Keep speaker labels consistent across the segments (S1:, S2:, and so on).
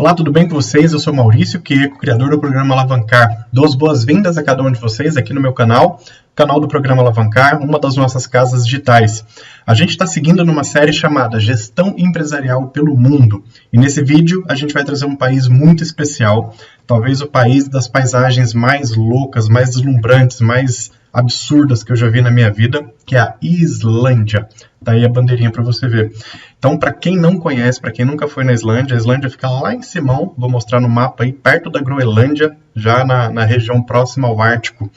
S1: Olá, tudo bem com vocês? Eu sou Maurício Queco, criador do programa Alavancar. Dou as boas-vindas a cada um de vocês aqui no meu canal do programa Alavancar, uma das nossas casas digitais. A gente está seguindo numa série chamada Gestão Empresarial pelo Mundo. E nesse vídeo a gente vai trazer um país muito especial, talvez o país das paisagens mais loucas, mais deslumbrantes, mais absurdas que eu já vi na minha vida, que é a Islândia. Tá aí a bandeirinha para você ver. Então, para quem não conhece, para quem nunca foi na Islândia, a Islândia fica lá em Simão, vou mostrar no mapa aí, perto da Groenlândia, já na região próxima ao Ártico.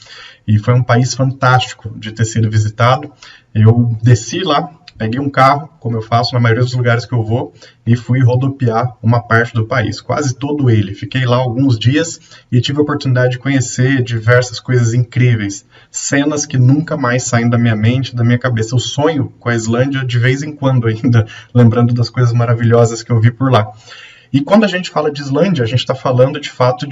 S1: E foi um país fantástico de ter sido visitado. Eu desci lá, peguei um carro, como eu faço na maioria dos lugares que eu vou, e fui rodopiar uma parte do país, quase todo ele. Fiquei lá alguns dias e tive a oportunidade de conhecer diversas coisas incríveis, cenas que nunca mais saem da minha mente, da minha cabeça. Eu sonho com a Islândia de vez em quando ainda, lembrando das coisas maravilhosas que eu vi por lá. E quando a gente fala de Islândia, a gente está falando de fato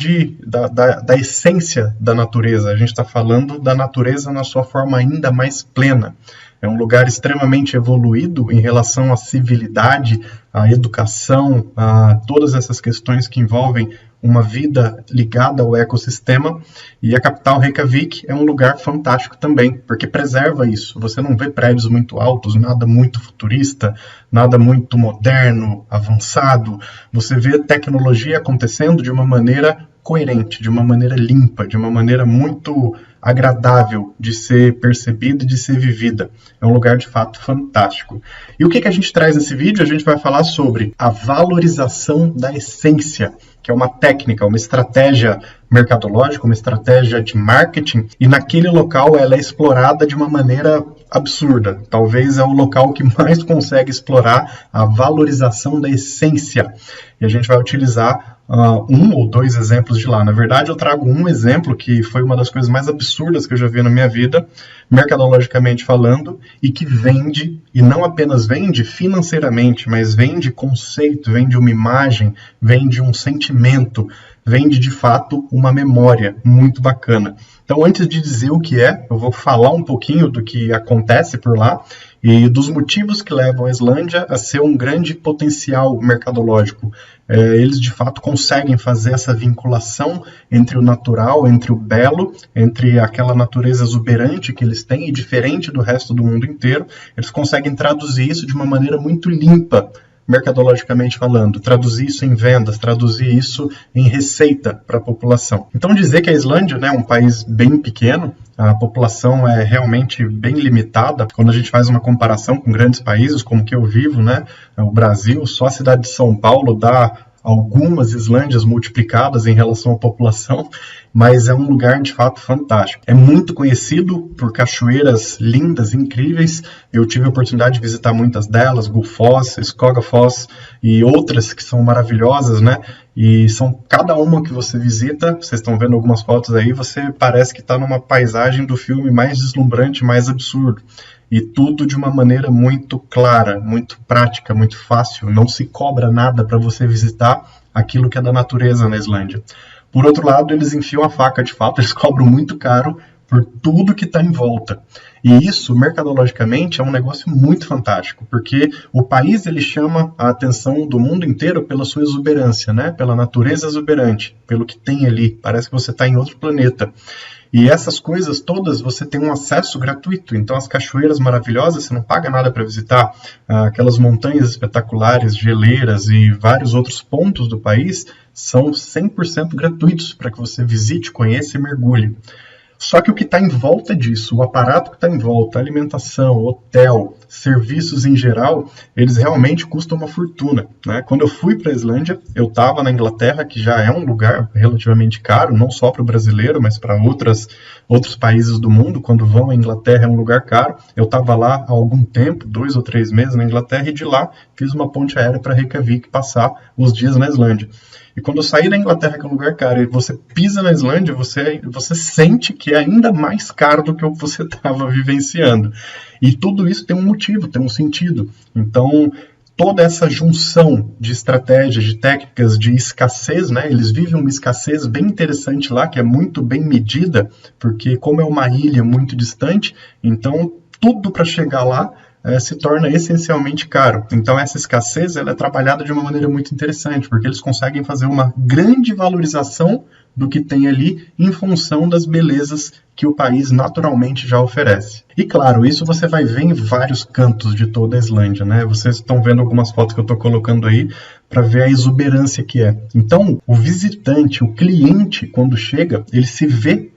S1: da essência da natureza, a gente está falando da natureza na sua forma ainda mais plena. É um lugar extremamente evoluído em relação à civilidade, à educação, a todas essas questões que envolvem uma vida ligada ao ecossistema. E a capital Reykjavik é um lugar fantástico também, porque preserva isso. Você não vê prédios muito altos, nada muito futurista, nada muito moderno, avançado. Você vê tecnologia acontecendo de uma maneira coerente, de uma maneira limpa, de uma maneira muito agradável de ser percebida e de ser vivida. É um lugar de fato fantástico. E o que a gente traz nesse vídeo? A gente vai falar sobre a valorização da essência, que é uma técnica, uma estratégia mercadológica, uma estratégia de marketing, e naquele local ela é explorada de uma maneira absurda. Talvez é o local que mais consegue explorar a valorização da essência. E a gente vai utilizar um ou dois exemplos de lá. Na verdade, eu trago um exemplo que foi uma das coisas mais absurdas que eu já vi na minha vida, mercadologicamente falando, e que vende, e não apenas vende financeiramente, mas vende conceito, vende uma imagem, vende um sentimento, vende de fato uma memória muito bacana. Então, antes de dizer o que é, eu vou falar um pouquinho do que acontece por lá e dos motivos que levam a Islândia a ser um grande potencial mercadológico. Eles de fato conseguem fazer essa vinculação entre o natural, entre o belo, entre aquela natureza exuberante que eles têm e diferente do resto do mundo inteiro. Eles conseguem traduzir isso de uma maneira muito limpa, mercadologicamente falando, traduzir isso em vendas, traduzir isso em receita para a população. Então dizer que a Islândia, né, é um país bem pequeno, a população é realmente bem limitada. Quando a gente faz uma comparação com grandes países, como que eu vivo, né, o Brasil, só a cidade de São Paulo dá algumas Islândias multiplicadas em relação à população, mas é um lugar de fato fantástico. É muito conhecido por cachoeiras lindas, incríveis. Eu tive a oportunidade de visitar muitas delas, Gullfoss, Skogafoss e outras que são maravilhosas, né? E são cada uma que você visita, vocês estão vendo algumas fotos aí, você parece que está numa paisagem do filme mais deslumbrante, mais absurdo. E tudo de uma maneira muito clara, muito prática, muito fácil. Não se cobra nada para você visitar aquilo que é da natureza na Islândia. Por outro lado, eles enfiam a faca de fato, eles cobram muito caro por tudo que está em volta. E isso, mercadologicamente, é um negócio muito fantástico, porque o país ele chama a atenção do mundo inteiro pela sua exuberância, né? Pela natureza exuberante, pelo que tem ali. Parece que você está em outro planeta. E essas coisas todas você tem um acesso gratuito. Então as cachoeiras maravilhosas, você não paga nada para visitar. Aquelas montanhas espetaculares, geleiras e vários outros pontos do país são 100% gratuitos para que você visite, conheça e mergulhe. Só que o que está em volta disso, o aparato que está em volta, alimentação, hotel, serviços em geral, eles realmente custam uma fortuna, né? Quando eu fui para a Islândia, eu estava na Inglaterra, que já é um lugar relativamente caro, não só para o brasileiro, mas para outros países do mundo. Quando vão à Inglaterra é um lugar caro. Eu estava lá há algum tempo, 2 ou 3 meses na Inglaterra, e de lá fiz uma ponte aérea para Reykjavik passar os dias na Islândia. E quando eu saí da Inglaterra, que é um lugar caro, e você pisa na Islândia, você sente que é ainda mais caro do que o que você estava vivenciando. E tudo isso tem um motivo, tem um sentido. Então, toda essa junção de estratégias, de técnicas, de escassez, né? Eles vivem uma escassez bem interessante lá, que é muito bem medida, porque como é uma ilha muito distante, então tudo para chegar lá se torna essencialmente caro. Então essa escassez ela é trabalhada de uma maneira muito interessante, porque eles conseguem fazer uma grande valorização do que tem ali em função das belezas que o país naturalmente já oferece. E claro, isso você vai ver em vários cantos de toda a Islândia, né? Vocês estão vendo algumas fotos que eu estou colocando aí para ver a exuberância que é. Então, o visitante, o cliente, quando chega, ele se vê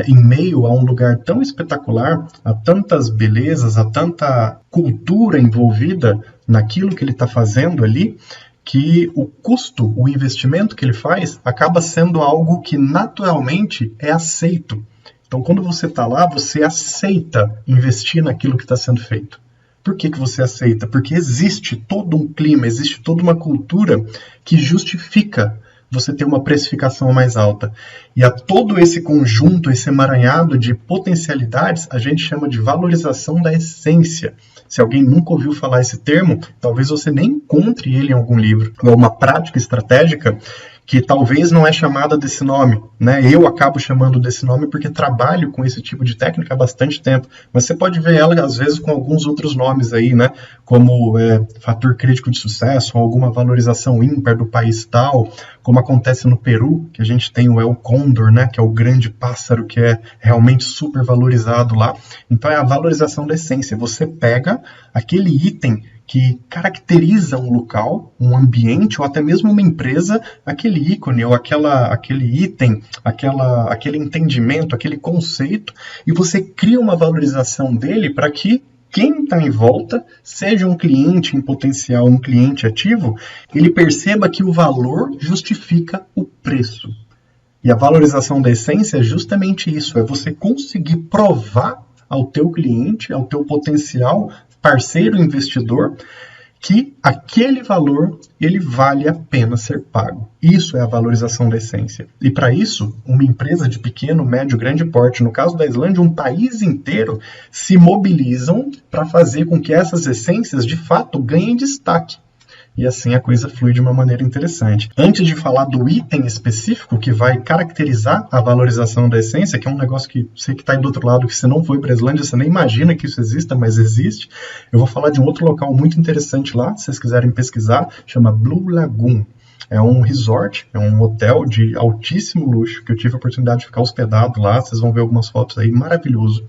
S1: em meio a um lugar tão espetacular, a tantas belezas, a tanta cultura envolvida naquilo que ele está fazendo ali, que o custo, o investimento que ele faz, acaba sendo algo que naturalmente é aceito. Então, quando você está lá, você aceita investir naquilo que está sendo feito. Por que você aceita? Porque existe todo um clima, existe toda uma cultura que justifica você ter uma precificação mais alta. E a todo esse conjunto, esse emaranhado de potencialidades, a gente chama de valorização da essência. Se alguém nunca ouviu falar esse termo, talvez você nem encontre ele em algum livro. É uma prática estratégica que talvez não é chamada desse nome, né? Eu acabo chamando desse nome porque trabalho com esse tipo de técnica há bastante tempo, mas você pode ver ela às vezes com alguns outros nomes aí, né? Como fator crítico de sucesso, ou alguma valorização ímpar do país tal, como acontece no Peru, que a gente tem o El Cóndor, né? Que é o grande pássaro que é realmente super valorizado lá. Então é a valorização da essência. Você pega aquele item que caracteriza um local, um ambiente, ou até mesmo uma empresa, aquele ícone, ou aquele item, aquele entendimento, aquele conceito, e você cria uma valorização dele para que quem está em volta, seja um cliente em potencial, um cliente ativo, ele perceba que o valor justifica o preço. E a valorização da essência é justamente isso, é você conseguir provar ao teu cliente, ao teu potencial parceiro investidor, que aquele valor ele vale a pena ser pago. Isso é a valorização da essência. E para isso, uma empresa de pequeno, médio, grande porte, no caso da Islândia, um país inteiro, se mobilizam para fazer com que essas essências de fato ganhem destaque. E assim a coisa flui de uma maneira interessante. Antes de falar do item específico que vai caracterizar a valorização da essência, que é um negócio que você que está aí do outro lado, que você não foi para a Islândia, você nem imagina que isso exista, mas existe, eu vou falar de um outro local muito interessante lá, se vocês quiserem pesquisar, chama Blue Lagoon. É um resort, é um hotel de altíssimo luxo, que eu tive a oportunidade de ficar hospedado lá, vocês vão ver algumas fotos aí, maravilhoso.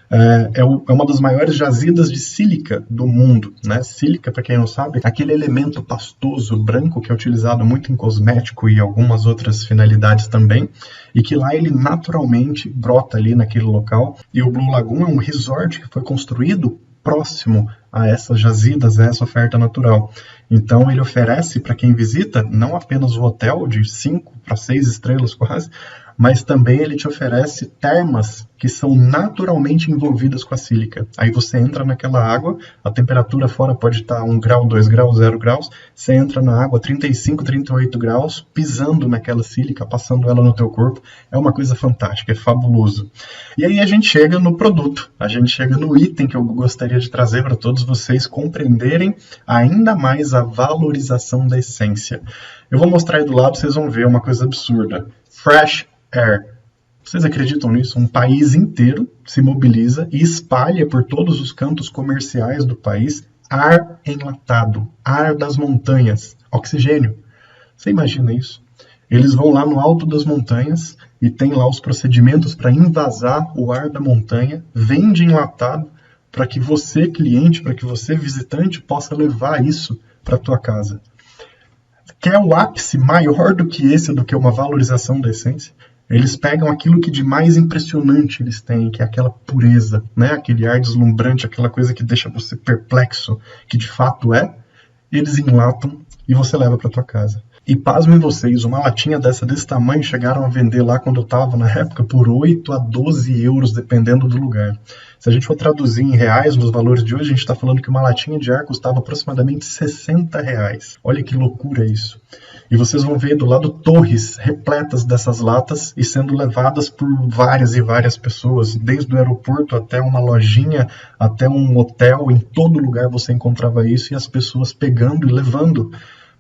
S1: É uma das maiores jazidas de sílica do mundo, né? Sílica, para quem não sabe, é aquele elemento pastoso branco que é utilizado muito em cosmético e algumas outras finalidades também, e que lá ele naturalmente brota ali naquele local. E o Blue Lagoon é um resort que foi construído próximo a essas jazidas, a essa oferta natural. Então ele oferece para quem visita não apenas o hotel de 5 para 6 estrelas quase, mas também ele te oferece termas que são naturalmente envolvidas com a sílica. Aí você entra naquela água, a temperatura fora pode estar 1 grau, 2 graus, 0 graus, você entra na água 35, 38 graus, pisando naquela sílica, passando ela no teu corpo, é uma coisa fantástica, é fabuloso. E aí a gente chega no produto, a gente chega no item que eu gostaria de trazer para todos vocês compreenderem ainda mais a valorização da essência. Eu vou mostrar aí do lado, vocês vão ver uma coisa absurda. Fresh Air. Vocês acreditam nisso? Um país inteiro se mobiliza e espalha por todos os cantos comerciais do país ar enlatado, ar das montanhas, oxigênio. Você imagina isso? Eles vão lá no alto das montanhas e tem lá os procedimentos para invasar o ar da montanha, vende enlatado para que você, cliente, para que você, visitante, possa levar isso para a tua casa. Quer o ápice maior do que esse, do que uma valorização da essência? Eles pegam aquilo que de mais impressionante eles têm, que é aquela pureza, né? Aquele ar deslumbrante, aquela coisa que deixa você perplexo, que de fato é, eles enlatam e você leva para tua casa. E pasmem vocês, uma latinha desse tamanho chegaram a vender lá quando eu estava na época por 8 a 12 euros, dependendo do lugar. Se a gente for traduzir em reais, nos valores de hoje, a gente está falando que uma latinha de ar custava aproximadamente 60 reais. Olha que loucura isso. E vocês vão ver do lado torres repletas dessas latas e sendo levadas por várias e várias pessoas, desde o aeroporto até uma lojinha, até um hotel, em todo lugar você encontrava isso e as pessoas pegando e levando.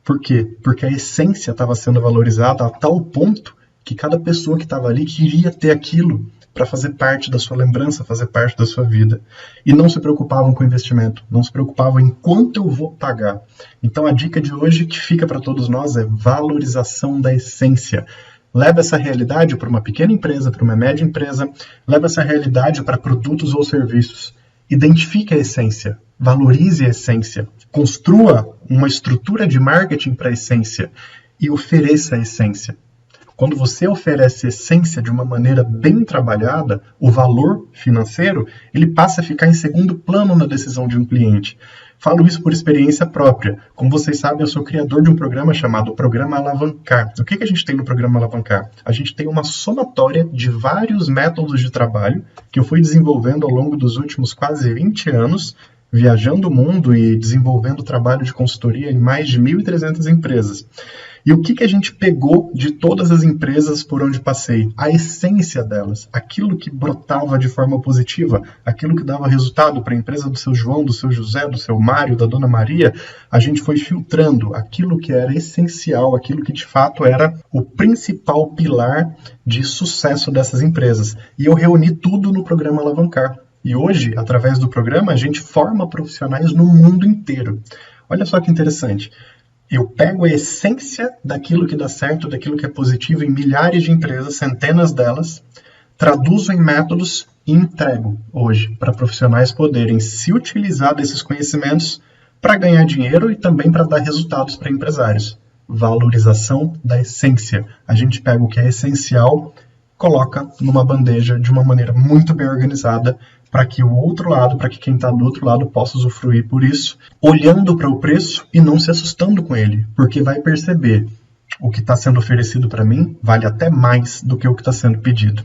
S1: Por quê? Porque a essência estava sendo valorizada a tal ponto que cada pessoa que estava ali queria ter aquilo para fazer parte da sua lembrança, fazer parte da sua vida. E não se preocupavam com investimento, não se preocupavam em quanto eu vou pagar. Então a dica de hoje que fica para todos nós é valorização da essência. Leva essa realidade para uma pequena empresa, para uma média empresa, leva essa realidade para produtos ou serviços. Identifique a essência, valorize a essência, construa uma estrutura de marketing para a essência e ofereça a essência. Quando você oferece essência de uma maneira bem trabalhada, o valor financeiro ele passa a ficar em segundo plano na decisão de um cliente. Falo isso por experiência própria. Como vocês sabem, eu sou criador de um programa chamado Programa Alavancar. O que a gente tem no Programa Alavancar? A gente tem uma somatória de vários métodos de trabalho que eu fui desenvolvendo ao longo dos últimos quase 20 anos, viajando o mundo e desenvolvendo trabalho de consultoria em mais de 1.300 empresas. E o que a gente pegou de todas as empresas por onde passei? A essência delas, aquilo que brotava de forma positiva, aquilo que dava resultado para a empresa do seu João, do seu José, do seu Mário, da Dona Maria, a gente foi filtrando aquilo que era essencial, aquilo que de fato era o principal pilar de sucesso dessas empresas. E eu reuni tudo no Programa Alavancar. E hoje, através do programa, a gente forma profissionais no mundo inteiro. Olha só que interessante. Eu pego a essência daquilo que dá certo, daquilo que é positivo em milhares de empresas, centenas delas, traduzo em métodos e entrego hoje para profissionais poderem se utilizar desses conhecimentos para ganhar dinheiro e também para dar resultados para empresários. Valorização da essência. A gente pega o que é essencial, coloca numa bandeja de uma maneira muito bem organizada para que o outro lado, para que quem está do outro lado possa usufruir por isso, olhando para o preço e não se assustando com ele, porque vai perceber o que está sendo oferecido para mim vale até mais do que o que está sendo pedido.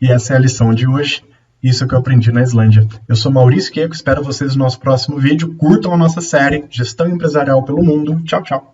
S1: E essa é a lição de hoje, isso que eu aprendi na Islândia. Eu sou Maurício Queco, espero vocês no nosso próximo vídeo, curtam a nossa série Gestão Empresarial pelo Mundo. Tchau, tchau!